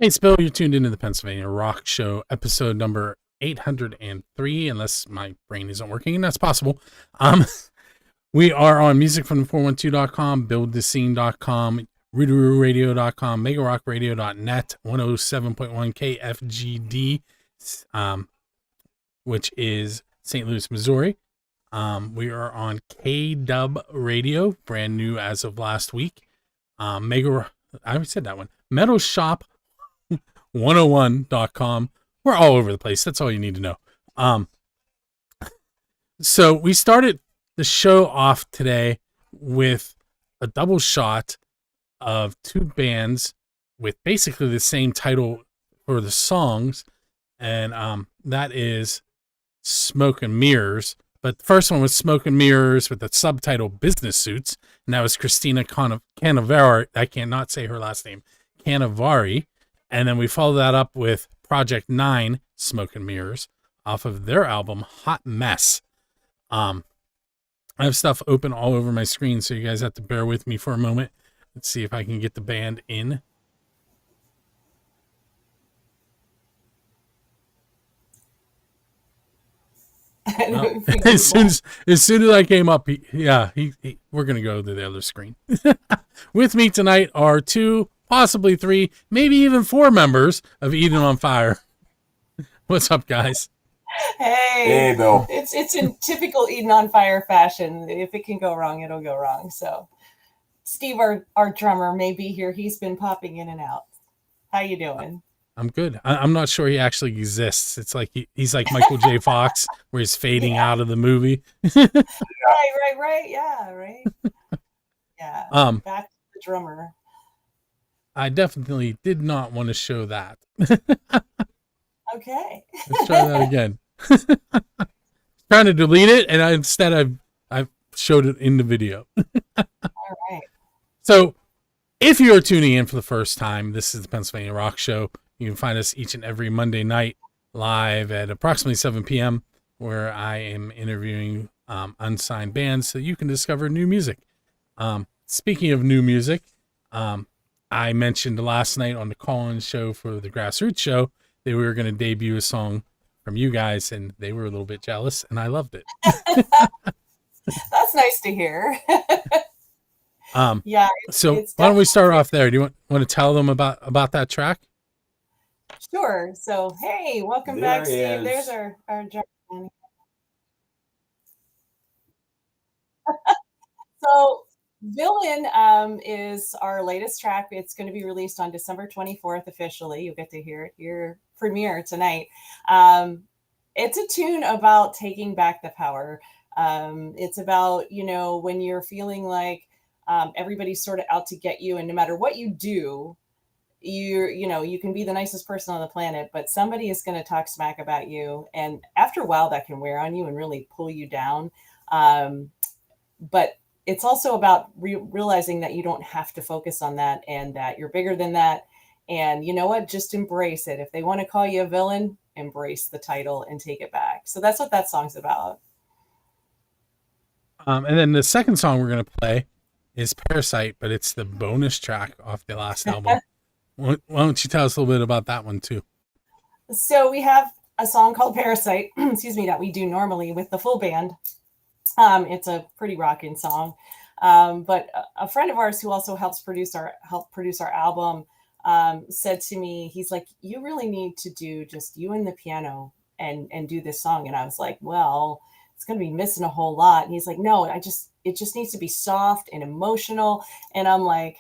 Hey, it's Bill. You're tuned into the Pennsylvania Rock Show, episode number 803, unless my brain isn't working, and that's possible. We are on musicfrom412.com, buildthescene.com, rootaroo.radio.com, megarockradio.net, 107.1 KFGD, which is St. Louis, Missouri. We are on KDub Radio, brand new as of last week. I already said that one. Metal Shop 101.com. We're all over the place. That's all you need to know. So we started the show off today with a double shot of two bands with basically the same title for the songs, and that is Smoke and Mirrors. But the first one was Smoke and Mirrors with the subtitle Business Suits, and that was Christina Canavari. I cannot say her last name. Canavari. And then we followed that up with Project 9, Smoke and Mirrors, off of their album Hot Mess. I have stuff open all over my screen, so you guys have to bear with me for a moment. Let's see if I can get the band in. Well, as soon as I came up, we're gonna go to the other screen. With me tonight are two, possibly three, maybe even four members of Eden on Fire. What's up, guys? Hey, Bill. It's in typical Eden on Fire fashion. If it can go wrong, it'll go wrong. So, Steve, our drummer, may be here. He's been popping in and out. How you doing? I'm good. I'm not sure he actually exists. It's like he's like Michael J. Fox, where he's fading out of the movie. Right. Yeah, right. Yeah. Back to the drummer. I definitely did not want to show that. Okay. Let's try that again. Trying to delete it, and instead I've showed it in the video. All right. So, if you are tuning in for the first time, this is the Pennsylvania Rock Show. You can find us each and every Monday night live at approximately 7 p.m., where I am interviewing unsigned bands so you can discover new music. Speaking of new music, I mentioned last night on the call-in show for the Grassroots show that we were going to debut a song from you guys, and they were a little bit jealous, and I loved it. That's nice to hear. Yeah. So why don't we start off there? Do you want to tell them about that track? Sure. So, hey, welcome back, Steve. There's our drummer. So, Villain is our latest track. It's going to be released on December 24th officially. You'll get to hear it here premiere tonight. It's a tune about taking back the power. It's about, when you're feeling like everybody's sort of out to get you, and no matter what you do, you can be the nicest person on the planet, but somebody is going to talk smack about you, and after a while that can wear on you and really pull you down. But it's also about realizing that you don't have to focus on that, and that you're bigger than that. And you know what? Just embrace it. If they want to call you a villain, embrace the title and take it back. So that's what that song's about. And then the second song we're going to play is Parasite, but it's the bonus track off the last album. Why don't you tell us a little bit about that one too? So we have a song called Parasite, that we do normally with the full band. It's a pretty rocking song. But a friend of ours who also helped produce our album said to me, he's like, you really need to do just you and the piano and do this song. And I was like, well, it's going to be missing a whole lot. And he's like, no, it just needs to be soft and emotional. And I'm like,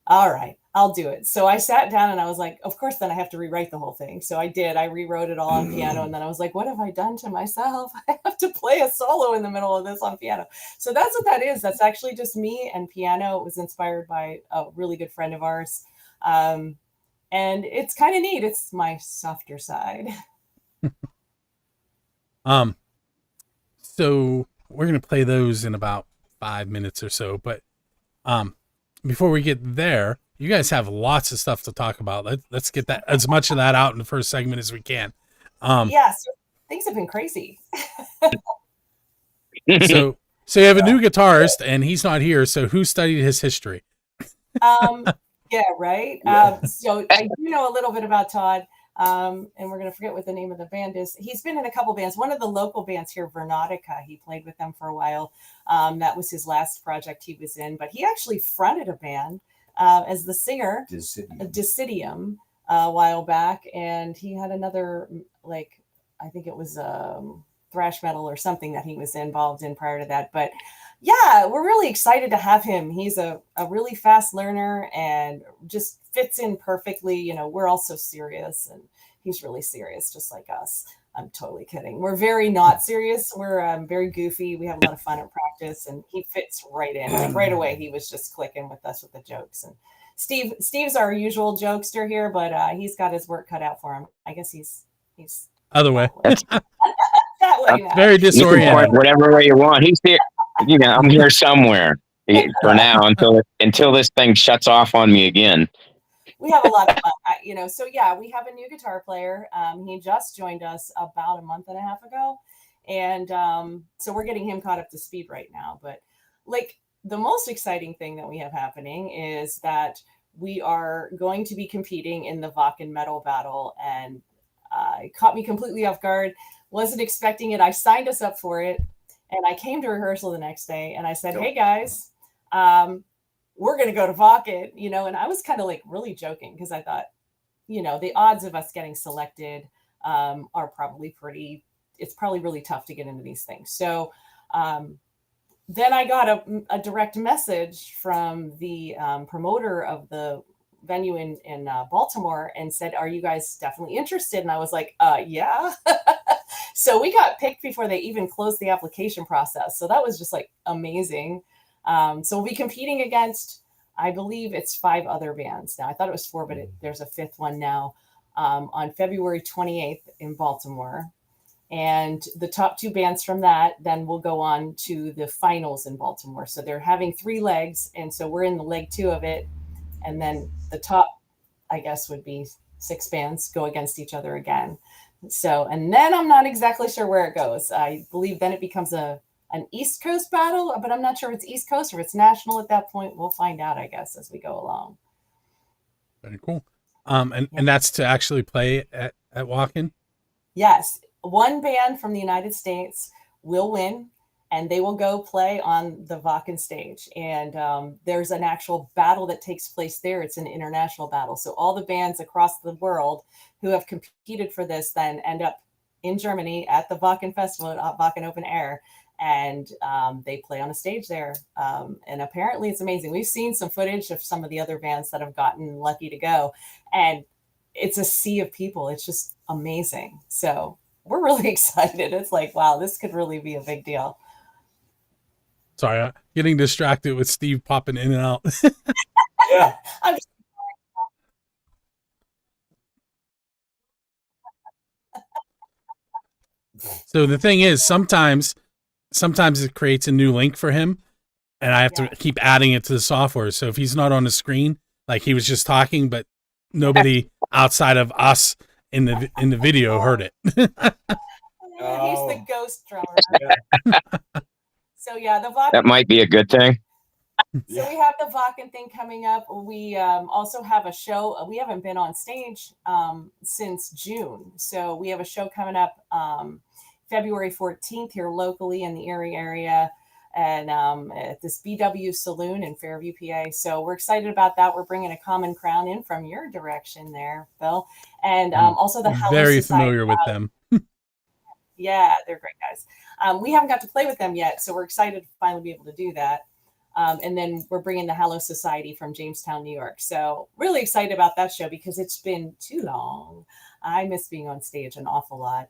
all right, I'll do it. So I sat down and I was like, of course, then I have to rewrite the whole thing. So I did. I rewrote it all on piano. And then I was like, what have I done to myself? I have to play a solo in the middle of this on piano. So that's what that is. That's actually just me and piano. It was inspired by a really good friend of ours. And it's kind of neat. It's my softer side. So we're going to play those in about 5 minutes or so. But before we get there, you guys have lots of stuff to talk about. Let's get that as much of that out in the first segment as we can. Yes, things have been crazy. So you have a new guitarist, and he's not here. So who studied his history? Yeah, right. Yeah. So I do know a little bit about Todd, and we're gonna forget what the name of the band is. He's been in a couple bands. One of the local bands here, Vernotica. He played with them for a while. That was his last project he was in. But he actually fronted a band as the singer, Decidium, a while back, and he had another like I think it was thrash metal or something that he was involved in prior to that. But yeah, we're really excited to have him. He's a really fast learner and just fits in perfectly. You know, we're all so serious and he's really serious, just like us. I'm totally kidding. We're very not serious. We're very goofy. We have a lot of fun at practice and he fits right in. Like right away, he was just clicking with us with the jokes. And Steve's our usual jokester here, but he's got his work cut out for him. I guess he's Other way. that way now. Very You can disoriented. point whatever way you want. He's here. You know, I'm here somewhere for now until this thing shuts off on me again. We have a lot of fun, you know. So yeah, we have a new guitar player. He just joined us about a month and a half ago, and so we're getting him caught up to speed right now. But like the most exciting thing that we have happening is that we are going to be competing in the Wacken Metal Battle, and it caught me completely off guard. Wasn't expecting it. I signed us up for it, and I came to rehearsal the next day, and I said, "Hey guys, we're going to go to Wacken," you know, and I was kind of like really joking because I thought, you know, the odds of us getting selected are probably it's probably really tough to get into these things. So then I got a direct message from the promoter of the venue in Baltimore and said, "Are you guys definitely interested?" And I was like, yeah. So we got picked before they even closed the application process. So that was just like amazing. So we'll be competing against, I believe it's 5 other bands now. I thought it was 4, but there's a 5th one now on February 28th in Baltimore. And the top 2 bands from that then will go on to the finals in Baltimore. So they're having 3 legs. And so we're in the leg 2 of it. And then the top, I guess, would be 6 bands go against each other again. So, and then I'm not exactly sure where it goes. I believe then it becomes an East Coast battle, but I'm not sure if it's East Coast or if it's national at that point. We'll find out, I guess, as we go along. Very cool. And that's to actually play at Wacken? Yes. One band from the United States will win, and they will go play on the Wacken stage. And there's an actual battle that takes place there. It's an international battle. So all the bands across the world who have competed for this then end up in Germany at the Wacken Festival at Wacken Open Air. And they play on a stage there. And apparently it's amazing. We've seen some footage of some of the other bands that have gotten lucky to go. And it's a sea of people. It's just amazing. So we're really excited. It's like, wow, this could really be a big deal. Sorry, I'm getting distracted with Steve popping in and out. Yeah. I'm just So the thing is, sometimes it creates a new link for him, and I have to keep adding it to the software. So if he's not on the screen, like he was just talking, but nobody outside of us in the video heard it. He's the ghost drummer. So yeah, the Wacken. That might be a good thing. So we have the Wacken thing coming up. We also have a show. We haven't been on stage since June. So we have a show coming up February 14th here locally in the Erie area and at this BW Saloon in Fairview, PA. So we're excited about that. We're bringing a Common Crown in from your direction there, Phil. And also the Hello Very Society familiar with them. Yeah, they're great guys. We haven't got to play with them yet, so we're excited to finally be able to do that. And then we're bringing the Hello Society from Jamestown, New York. So really excited about that show because it's been too long. I miss being on stage an awful lot.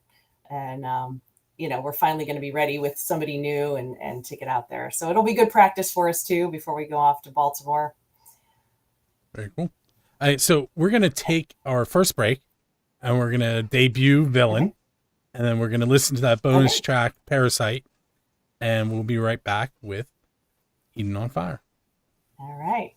And, you know, we're finally going to be ready with somebody new and to get out there. So it'll be good practice for us, too, before we go off to Baltimore. Very cool. All right, so we're going to take our first break, and we're going to debut Villain. Okay. And then we're going to listen to that bonus track, Parasite. And we'll be right back with Eden on Fire. All right.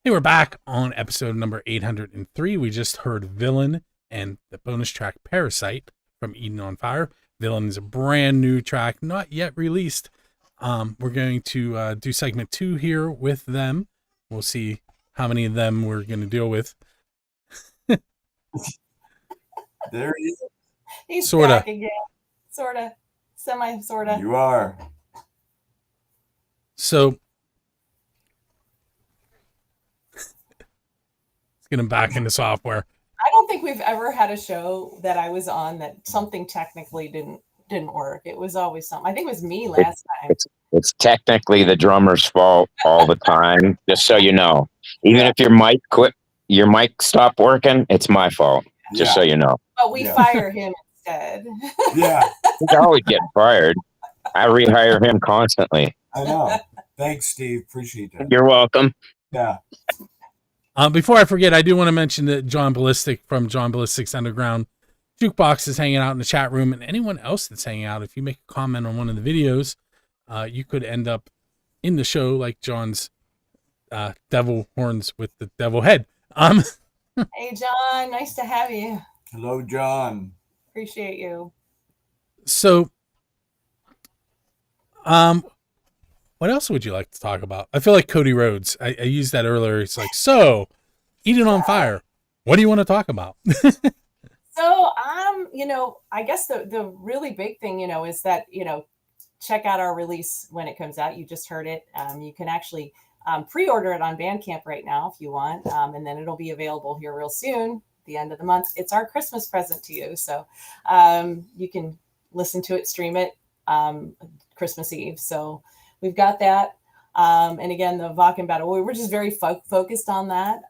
Hey, we're back on episode number 803. We just heard Villain and the bonus track Parasite from Eden on Fire. Villain is a brand new track, not yet released. We're going to do segment 2 here with them. We'll see how many of them we're going to deal with. There he is. He's Sorta. back again. Sorta. Semi-sorta. You are. So, let's get him back into software. I don't think we've ever had a show that I was on that something technically didn't work. It was always something. I think it was me last time. It's technically the drummer's fault all the time. Just so you know, even if your mic stopped working, it's my fault. Just so you know. But we fire him instead. Yeah, He's always getting fired. I rehire him constantly. I know. Thanks, Steve. Appreciate that. You're welcome. Yeah. Before I forget, I do want to mention that John Ballistic from John Ballistic's Underground Jukebox is hanging out in the chat room, and anyone else that's hanging out, if you make a comment on one of the videos, you could end up in the show like John's devil horns with the devil head. Hey, John. Nice to have you. Hello, John. Appreciate you. So, what else would you like to talk about? I feel like Cody Rhodes. I used that earlier. It's like, so, Eden on Fire. What do you want to talk about? So, I guess the really big thing, is that, check out our release when it comes out. You just heard it. You can actually pre-order it on Bandcamp right now if you want. And then it'll be available here real soon, the end of the month. It's our Christmas present to you. So you can listen to it, stream it Christmas Eve. So we've got that. And again, the Vakken Battle, we were just very focused on that.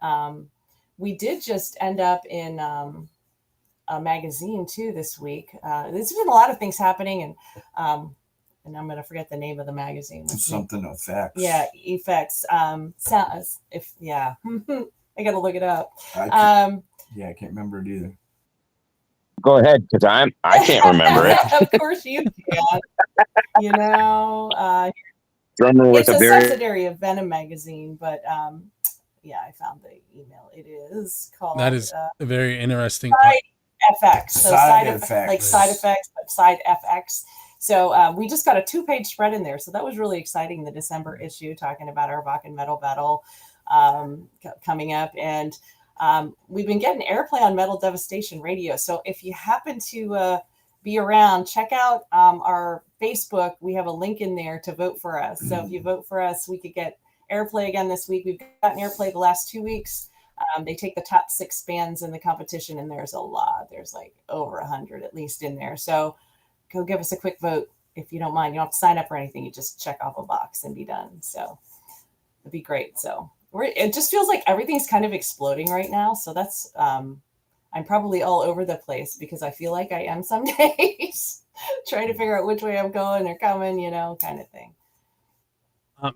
We did just end up in a magazine too this week. There's been a lot of things happening, and I'm going to forget the name of the magazine. Something effects. Yeah, effects. I got to look it up. I can't remember it either. Go ahead, because I can't remember it. Of course you can. Drummer with It's a very subsidiary of Venom magazine, but I found the email. It is called. That is a very interesting. Side FX. So Side effects. like side effects, but side FX. So we just got a 2-page spread in there. So that was really exciting. The December issue talking about our Vakken Metal Battle coming up. And we've been getting airplay on Metal Devastation Radio. So if you happen to be around, check out our Facebook. We have a link in there to vote for us. So if you vote for us, we could get airplay again this week. We've gotten airplay the last 2 weeks. They take the top 6 bands in the competition, and there's a lot. There's like over 100 at least in there. So go give us a quick vote if you don't mind. You don't have to sign up or anything. You just check off a box and be done. So it'd be great. So it just feels like everything's kind of exploding right now. So that's I'm probably all over the place because I feel like I am some days trying to figure out which way I'm going or coming, kind of thing.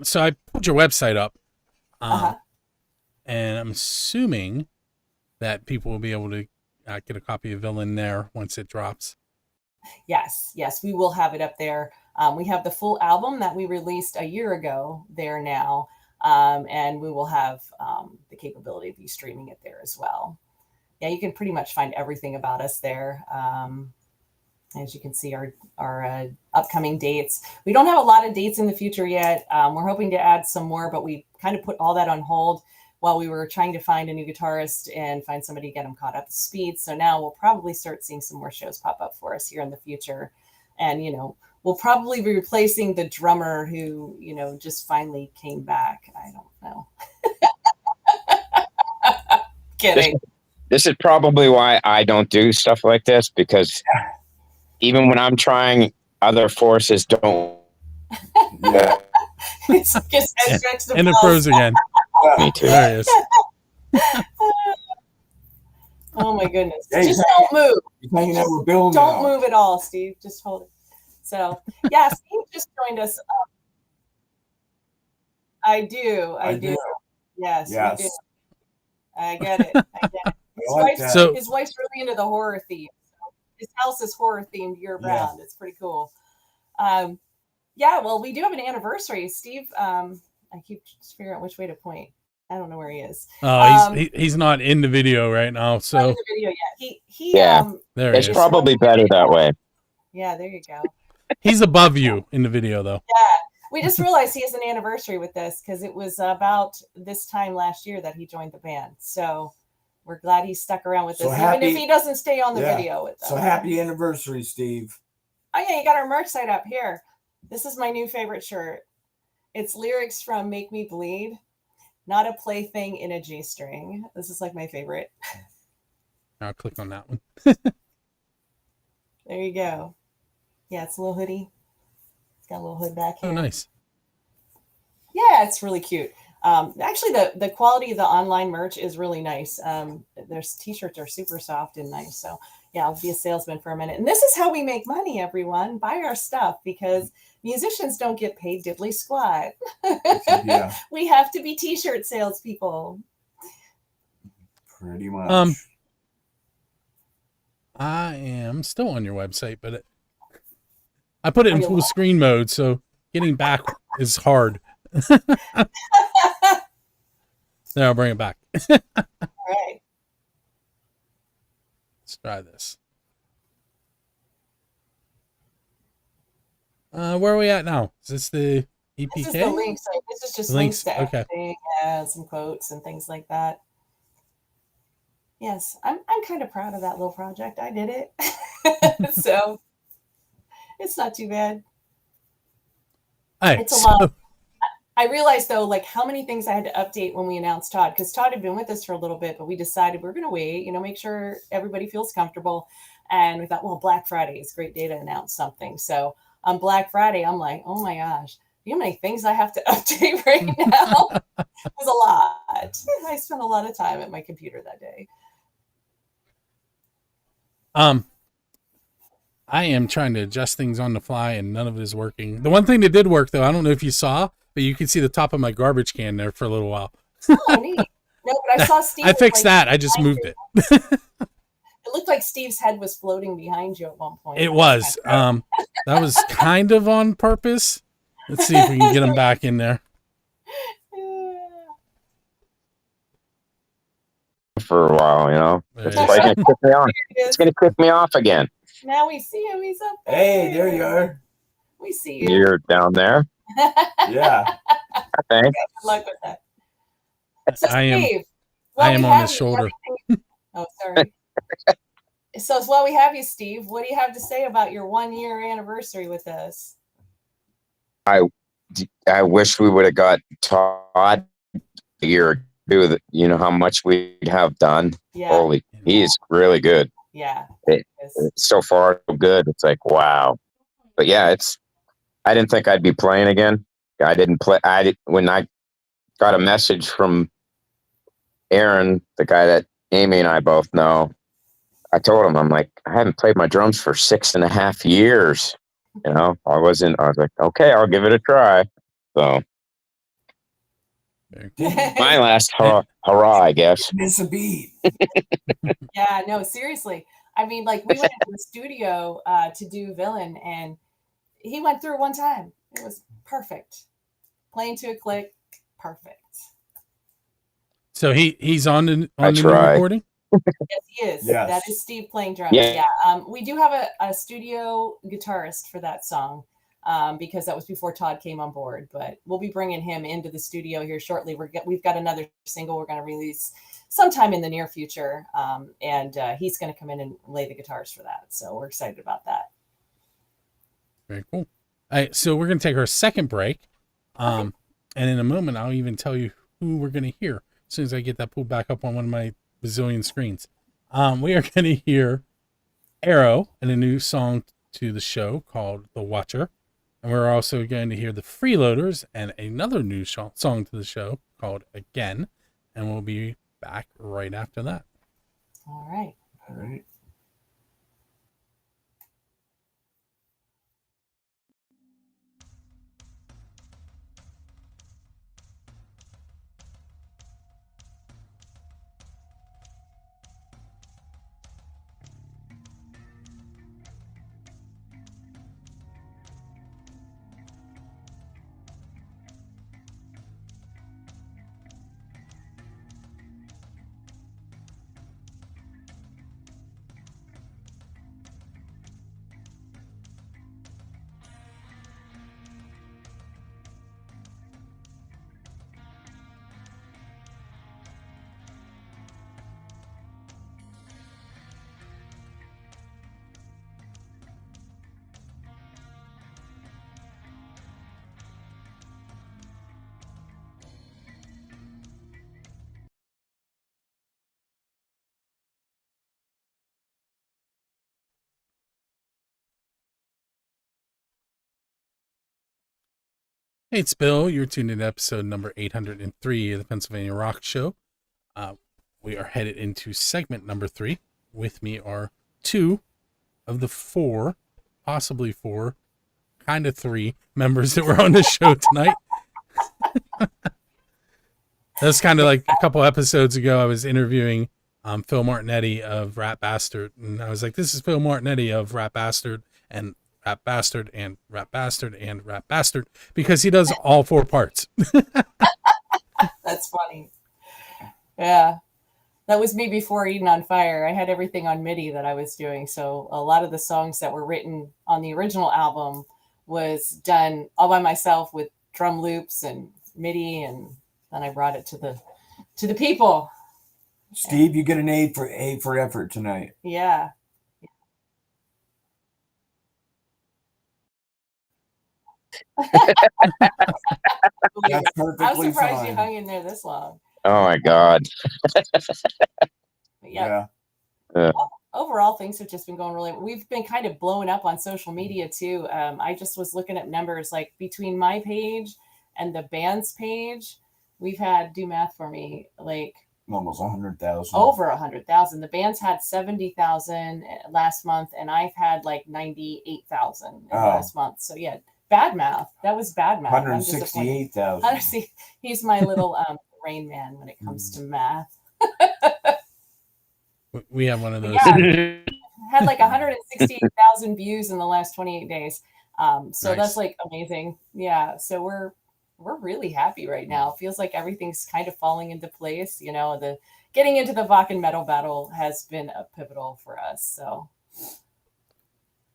So I pulled your website up, and I'm assuming that people will be able to get a copy of Villain there once it drops. Yes, we will have it up there. We have the full album that we released a year ago there now, and we will have the capability of you streaming it there as well. Yeah, you can pretty much find everything about us there. As you can see, our upcoming dates. We don't have a lot of dates in the future yet. We're hoping to add some more, but we kind of put all that on hold while we were trying to find a new guitarist and find somebody to get them caught up to speed. So now we'll probably start seeing some more shows pop up for us here in the future. And, we'll probably be replacing the drummer who, just finally came back. I don't know. Kidding. This is probably why I don't do stuff like this, because even when I'm trying, other forces don't. Yeah. It's just And it froze again. Me too. There it is. Oh my goodness. Hey, just don't move. He's hanging out with Bill Don't now. move at all, Steve. Just hold it. So, yeah, Steve just joined us. I do. Yes, we do. I get it. His wife's really into the horror theme. So his house is horror themed year round. It's pretty cool. Well, we do have an anniversary. Steve, I keep just figuring out which way to point. I don't know where he is. Oh, he's not in the video right now. Not in So the video yet. He Yeah. there he It's is. probably better that way. Yeah, there you go. He's above you in the video, though. Yeah, we just realized he has an anniversary with this because it was about this time last year that he joined the band. So we're glad he stuck around with So us, happy- even if he doesn't stay on the Yeah. video with us. So happy anniversary, Steve. Oh yeah, you got our merch site up here. This is my new favorite shirt. It's lyrics from Make Me Bleed, not a plaything in a G-string. This is like my favorite. I'll click on that one. There you go. Yeah, it's a little hoodie. It's got a little hood back here. Oh, nice. Yeah, it's really cute. Actually, the quality of the online merch is really nice. Their t-shirts are super soft and nice. So yeah, I'll be a salesman for a minute. And this is how we make money, everyone. Buy our stuff because musicians don't get paid diddly squat. Yeah. We have to be t-shirt salespeople. Pretty much. I am still on your website, but I put it Are in you full what? screen mode, so getting back is hard. There, I'll bring it back. All right. Let's try this. Where are we at now? Is this the EPK? This is the links. This is just Links, links to okay. everything. Yeah, some quotes and things like that. Yes, I'm kind of proud of that little project. I did it. So it's not too bad. All right, It's a lot. I realized though, like how many things I had to update when we announced Todd, because Todd had been with us for a little bit, but we decided we're going to wait, make sure everybody feels comfortable. And we thought, well, Black Friday is a great day to announce something. So on Black Friday, I'm like, oh my gosh, you know how many things I have to update right now? It was a lot. I spent a lot of time at my computer that day. I am trying to adjust things on the fly and none of it is working. The one thing that did work though, I don't know if you saw, but you can see the top of my garbage can there for a little while. Oh, neat. No, but I saw Steve. I fixed that. I just moved it. It looked like Steve's head was floating behind you at one point. It was. That was kind of on purpose. Let's see if we can get him back in there. For a while, There It's he is. like gonna kick me off. It is. It's gonna kick me off again. Now we see him. He's up there. Hey, there you are. We see you. You're down there. Yeah. Thanks. Good luck with that. So I am. Steve, I while am we on have his you, shoulder. Oh, sorry. So while we have you, Steve, what do you have to say about your 1-year anniversary with us? I wish we would have got Todd a year or two. That how much we'd have done. Yeah. Holy, he is really good. Yeah. It- So far, so good. It's like wow. But yeah, I didn't think I'd be playing again. I didn't play. When I got a message from Aaron, the guy that Amy and I both know. I told him, I'm like, I haven't played my drums for 6.5 years. I was like, okay, I'll give it a try. So my last hurrah, I guess. Miss a beat. Yeah, no, seriously. I mean, like we went into the studio to do Villain, and he went through one time. It was perfect. Playing to a click, perfect. So he's on the new tried. recording? Yes, he is. Yes. That is Steve playing drums. Yeah. Yeah. We do have a studio guitarist for that song because that was before Todd came on board. But we'll be bringing him into the studio here shortly. We've got another single we're going to release sometime in the near future, and he's going to come in and lay the guitars for that. So we're excited about that. Very cool. All right, so we're going to take our second break. And in a moment, I'll even tell you who we're going to hear as soon as I get that pulled back up on one of my bazillion screens. We are going to hear Arrow and a new song to the show called The Watcher. And we're also going to hear the Freeloaders and another new song to the show called Again. And we'll be back right after that. All right. All right. Hey, it's Bill. You're tuned in to episode number 803 of the Pennsylvania Rock Show. We are headed into segment number 3. With me are 2 of the 4, possibly 4, kind of 3 members that were on the show tonight. That's kind of like a couple episodes ago. I was interviewing Phil Martinetti of Rat Bastard, and I was like, "This is Phil Martinetti of Rat Bastard and Rat Bastard and Rat Bastard and Rat Bastard," because he does all 4 parts. That's funny. Yeah. That was me before Eden on Fire. I had everything on MIDI that I was doing. So a lot of the songs that were written on the original album was done all by myself with drum loops and MIDI, and then I brought it to the people. Steve, you get an A for effort tonight. Yeah. That's I'm perfectly surprised you fine. hung in there this long. Oh my God. But yeah. Yeah. Overall, things have just been going really. We've been kind of blowing up on social media too. I just was looking at numbers, like between my page and the band's page, we've had, do math for me, like Almost 100,000. over 100,000. The band's had 70,000 last month, and I've had like 98,000 last month. So yeah, bad math. That was bad math. 168,000. Honestly, he's my little Rain Man when it comes to math. We have one of those. Yeah. Had like 168,000 views in the last 28 days. So Nice. That's like amazing. Yeah. So we're really happy right now. It feels like everything's kind of falling into place. You know, the getting into the Vakken metal battle has been a pivotal for us. So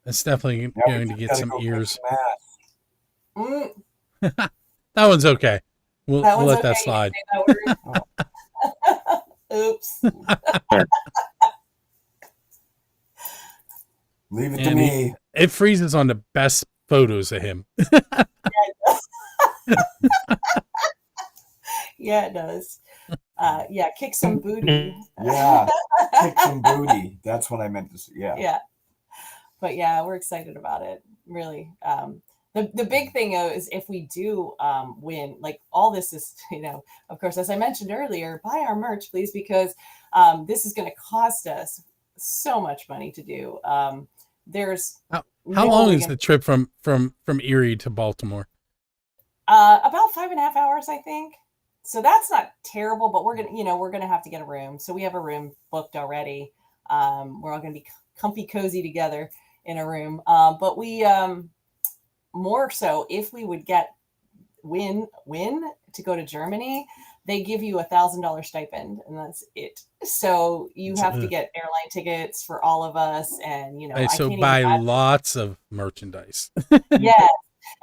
It's definitely Now we going to just get gotta some go make ears. math. That one's okay. We'll let that okay. slide. You say that word. Oops. Leave it And to me. It freezes on the best photos of him. Yeah, it does. Yeah, kick some booty. Yeah. Kick some booty. That's what I meant to say. Yeah. Yeah. But yeah, we're excited about it. Really. The big thing is if we do win, like all this is, you know, of course, as I mentioned earlier, buy our merch, please, because this is going to cost us so much money to do. There's How no long way is the trip from Erie to Baltimore? about 5.5 hours, I think. So that's not terrible, but we're gonna have to get a room. So we have a room booked already. We're all gonna be comfy cozy together in a room. But we more so if we would get win to go to Germany, they give you $1,000 stipend, and that's it. So you have to get airline tickets for all of us, and you know, Right, I so can't buy even lots of merchandise. yeah,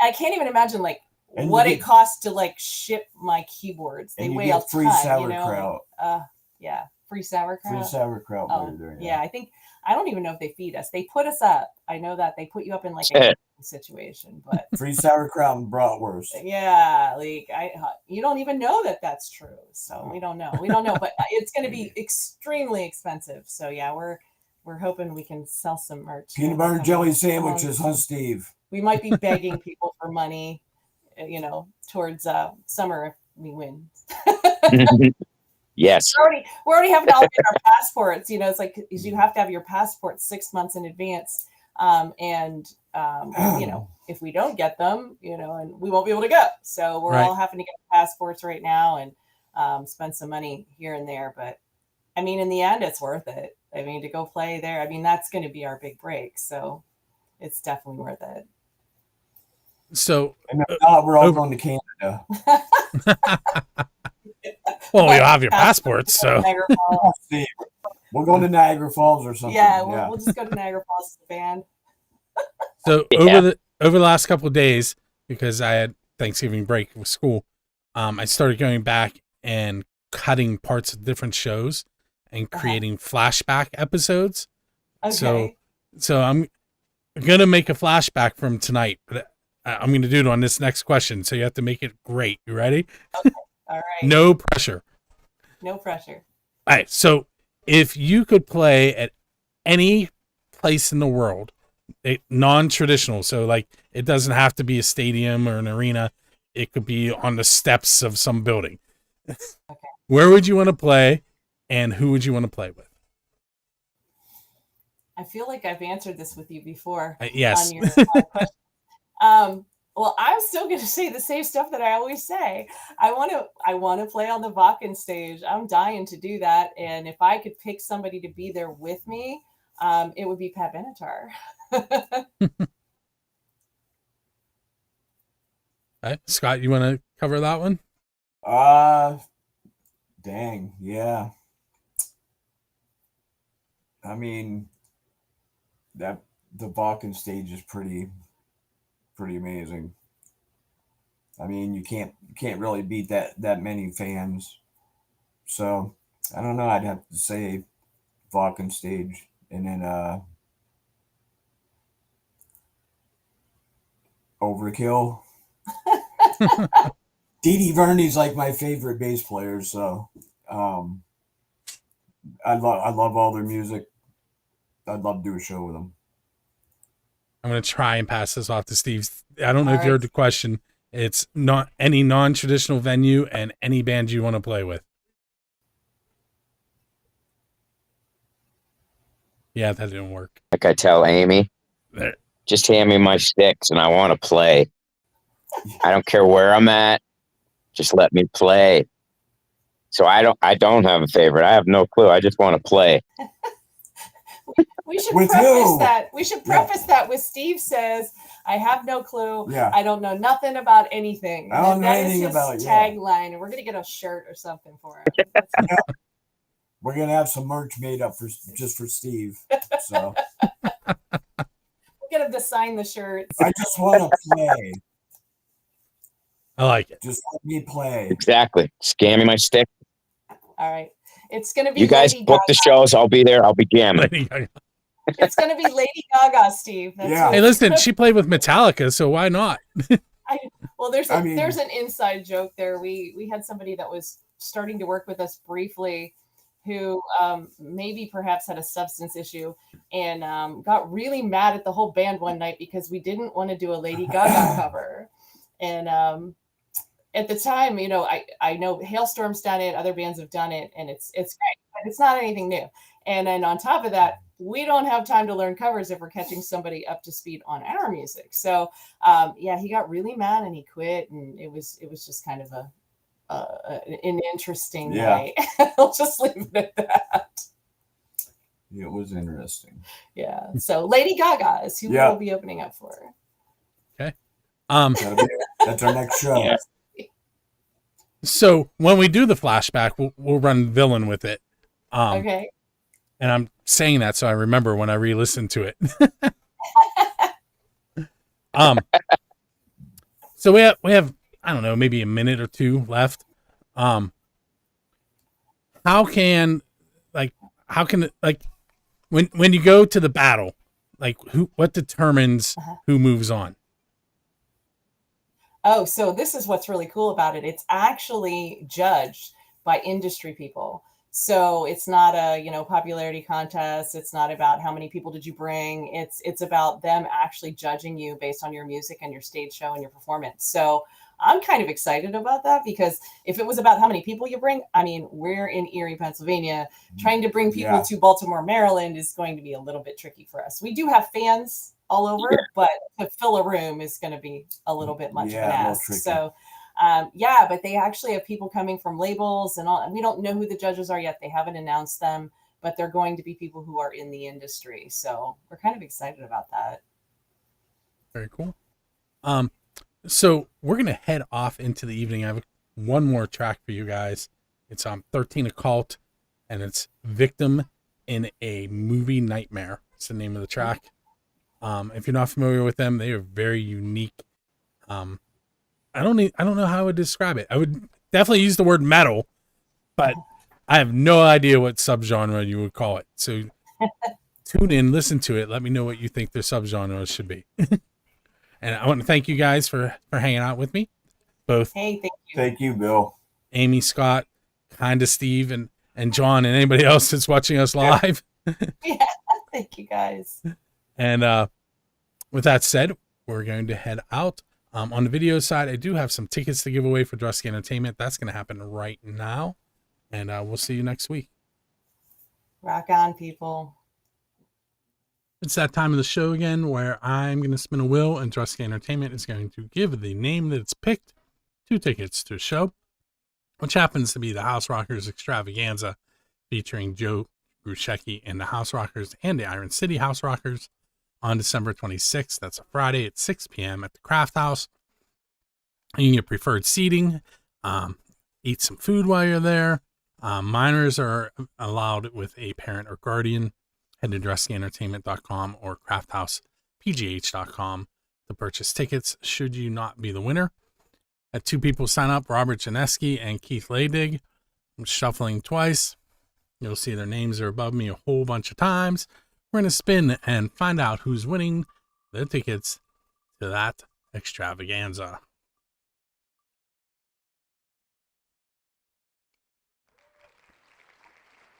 I can't even imagine like And what you it get- costs to like ship my keyboards. They and you weigh get a free ton, sauerkraut. You know? Yeah, free sauerkraut. Free sauerkraut Oh, butter there. yeah, I don't even know if they feed us. They put us up. I know that they put you up in like a situation, but Free sauerkraut and bratwurst. yeah, like you don't even know that that's true. So we don't know, but it's going to be extremely expensive. So yeah, we're hoping we can sell some merch. Peanut butter jelly sandwiches, huh, Steve? We might be begging people for money, you know, towards summer if we win. Yes. We're already having to update our passports. You know, it's like you have to have your passport 6 months in advance. You know, if we don't get them, you know, and we won't be able to go. So we're all having to get passports right now and spend some money here and there. But I mean, in the end, it's worth it. I mean, to go play there, I mean, that's going to be our big break. So it's definitely worth it. So, And if not, we're all going to Canada. well, you'll have your passports, so. Niagara Falls. Steve, we're going to Niagara Falls or something. Yeah, we'll just go to Niagara Falls as a band. So Yeah. over the last couple of days, because I had Thanksgiving break with school, I started going back and cutting parts of different shows and creating flashback episodes. Okay. So I'm gonna make a flashback from tonight, but I'm gonna do it on this next question. So you have to make it great. You ready? All right. No pressure. No pressure. All right. So if you could play at any place in the world, non-traditional, so like it doesn't have to be a stadium or an arena, It could be on the steps of some building. Where would you want to play, and who would you want to play with? I feel like I've answered this with you before. Yes. On your question. Well, I'm still going to say the same stuff that I always say. I want to play on the Wacken stage. I'm dying to do that. And if I could pick somebody to be there with me, it would be Pat Benatar. Right. Scott, you want to cover that one? Dang, yeah. I mean, the Wacken stage is pretty amazing. I mean, you can't really beat that many fans. So I don't know. I'd have to say Wacken stage, and then Overkill. Dee Dee Verney's like my favorite bass player, so I love all their music. I'd love to do a show with them. I'm going to try and pass this off to Steve. I don't know All if you heard the question. It's not any non-traditional venue and any band you want to play with. Yeah, that didn't work. Like I tell Amy, There. just hand me my sticks and I want to play. I don't care where I'm at. Just let me play. So I don't have a favorite. I have no clue. I just want to play. We should With preface who? that. We should preface that with Steve says, "I have no clue. Yeah. I don't know nothing about anything." I don't know That is anything his about it, yeah. tagline, and we're gonna get a shirt or something for him. We're gonna have some merch made up just for Steve. So We'll get him to sign the shirts. I just want to play. I like it. Just let me play. Exactly. Scan me my stick. All right, it's gonna be You guys Lady book the Gaga. shows. I'll be there. I'll be jamming. Lady Gaga. It's gonna be Lady Gaga, Steve. That's Yeah. what- Hey, listen, she played with Metallica, so why not? Well, there's I mean- an inside joke there. We had somebody that was starting to work with us briefly, who maybe perhaps had a substance issue and got really mad at the whole band one night because we didn't want to do a Lady Gaga cover. And at the time, you know, I know Hailstorm's done it, other bands have done it, and it's great, but it's not anything new. And then on top of that, we don't have time to learn covers if we're catching somebody up to speed on our music. So yeah, he got really mad and he quit, and it was just kind of an interesting night. I'll just leave it at that. It was interesting. Yeah. So Lady Gaga is who we'll be opening up for. Okay. That's our next show. Yeah. So when we do the flashback, we'll run Villain with it. Okay. And I'm saying that so I remember when I re-listen to it. So we have I don't know, maybe a minute or two left. How can when you go to the battle, like what determines who moves on? Oh, so this is what's really cool about it. It's actually judged by industry people. So it's not a, popularity contest. It's not about how many people did you bring. It's about them actually judging you based on your music and your stage show and your performance. So I'm kind of excited about that, because if it was about how many people you bring, I mean, we're in Erie, Pennsylvania. Trying to bring people to Baltimore, Maryland is going to be a little bit tricky for us. We do have fans all over, but to fill a room is going to be a little bit much of an ask. So but they actually have people coming from labels and all, and we don't know who the judges are yet. They haven't announced them, but they're going to be people who are in the industry. So we're kind of excited about that. Very cool. So we're going to head off into the evening. I have one more track for you guys. It's 13 Occult, and it's Victim in a Movie Nightmare. It's the name of the track. If you're not familiar with them, they are very unique. I don't know how I would describe it. I would definitely use the word metal, but I have no idea what subgenre you would call it. So tune in, listen to it. Let me know what you think their subgenres should be. And I want to thank you guys for hanging out with me. Both. Hey, thank you. Thank you, Bill. Amy, Scott, kinda Steve, and John, and anybody else that's watching us live. Yeah, thank you guys. And with that said, we're going to head out. On the video side, I do have some tickets to give away for Drusky Entertainment. That's going to happen right now. And we'll see you next week. Rock on, people. It's that time of the show again where I'm going to spin a wheel and Drusky Entertainment is going to give the name that it's picked 2 tickets to a show, which happens to be the House Rockers Extravaganza featuring Joe Grushecki and the House Rockers and the Iron City House Rockers on December 26th. That's a Friday at 6 p.m. at the Craft House. You can get preferred seating, eat some food while you're there. Minors are allowed with a parent or guardian. Head to DruskyEntertainment.com or CraftHousePGH.com to purchase tickets should you not be the winner. At 2 people sign up, Robert Janeski and Keith Leydig. I'm shuffling twice. You'll see their names are above me a whole bunch of times. We're going to spin and find out who's winning the tickets to that extravaganza.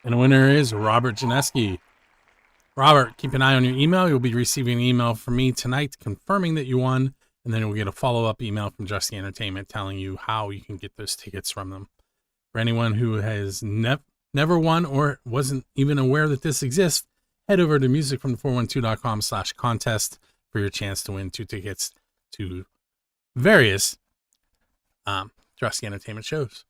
And the winner is Robert Janeski. Robert, keep an eye on your email. You'll be receiving an email from me tonight confirming that you won, and then you'll get a follow-up email from Drusky Entertainment telling you how you can get those tickets from them. For anyone who has never won or wasn't even aware that this exists, head over to musicfrom412.com/contest for your chance to win 2 tickets to various Drusky Entertainment shows.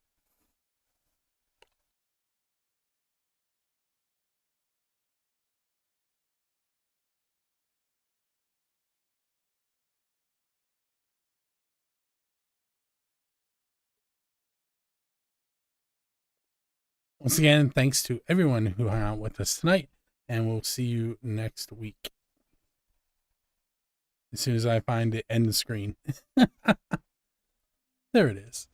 Once again, thanks to everyone who hung out with us tonight, and we'll see you next week. As soon as I find the end screen. There it is.